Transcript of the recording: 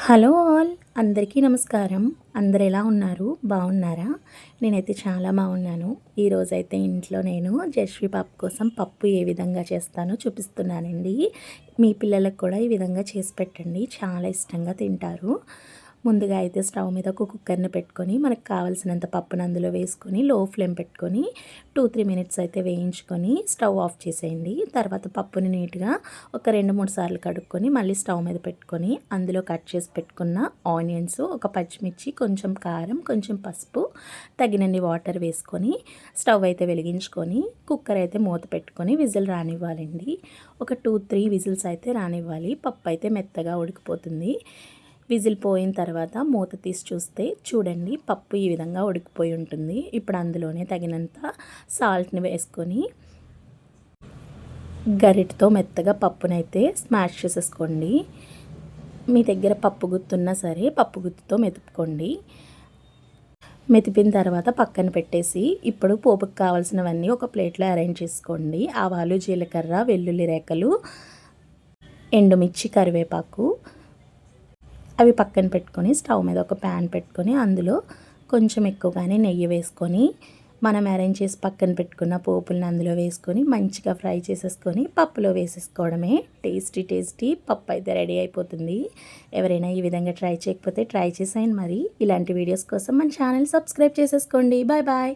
Hello all, అందరికీ నమస్కారం. అందరు ఎలా ఉన్నారు? బాగున్నారా? నేనైతే చాలా బాగున్నాను. ఈరోజైతే ఇంట్లో నేను జయశ్రీ పాప కోసం పప్పు ఏ విధంగా చేస్తానో చూపిస్తున్నానండి. మీ పిల్లలకు కూడా ఈ విధంగా చేసి పెట్టండి, చాలా ఇష్టంగా తింటారు. ముందుగా అయితే స్టవ్ మీద ఒక కుక్కర్ని పెట్టుకొని మనకు కావాల్సినంత పప్పును అందులో వేసుకొని లో ఫ్లేమ్ పెట్టుకొని 2-3 మినిట్స్ అయితే వేయించుకొని స్టవ్ ఆఫ్ చేసేయండి. తర్వాత పప్పుని నీట్గా ఒక 2-3 సార్లు కడుక్కొని మళ్ళీ స్టవ్ మీద పెట్టుకొని అందులో కట్ చేసి పెట్టుకున్న ఆనియన్స్, ఒక పచ్చిమిర్చి, కొంచెం కారం, కొంచెం పసుపు, తగినన్ని వాటర్ వేసుకొని స్టవ్ అయితే వెలిగించుకొని కుక్కర్ అయితే మూత పెట్టుకొని విజిల్ రానివ్వాలండి. ఒక 2-3 విజిల్స్ అయితే రానివ్వాలి. పప్పు అయితే మెత్తగా ఉడికిపోతుంది. విజిల్ పోయిన తర్వాత మూత తీసి చూస్తే చూడండి, పప్పు ఈ విధంగా ఉడికిపోయి ఉంటుంది. ఇప్పుడు అందులోనే తగినంత సాల్ట్ని వేసుకొని గరిటతో మెత్తగా పప్పునైతే స్మాష్ చేసేసుకోండి. మీ దగ్గర పప్పు గుత్తున్నా సరే పప్పు గుత్తుతో మెతుపుకోండి. మెతిపిన తర్వాత పక్కన పెట్టేసి ఇప్పుడు పోపుకు కావాల్సినవన్నీ ఒక ప్లేట్లో అరేంజ్ చేసుకోండి. ఆవాలు, జీలకర్ర, వెల్లుల్లి రేఖలు, ఎండుమిర్చి, కరివేపాకు అవి పక్కన పెట్టుకొని స్టవ్ మీద ఒక ప్యాన్ పెట్టుకొని అందులో కొంచెం ఎక్కువగానే నెయ్యి వేసుకొని మనం అరేంజ్ చేసి పక్కన పెట్టుకున్న పోపులను అందులో వేసుకొని మంచిగా ఫ్రై చేసేసుకొని పప్పులో వేసేసుకోవడమే. టేస్టీ పప్పు అయితే రెడీ అయిపోతుంది. ఎవరైనా ఈ విధంగా ట్రై చేయకపోతే ట్రై చేసేయండి. మరి ఇలాంటి వీడియోస్ కోసం మన ఛానల్ సబ్స్క్రైబ్ చేసేసుకోండి. Bye bye.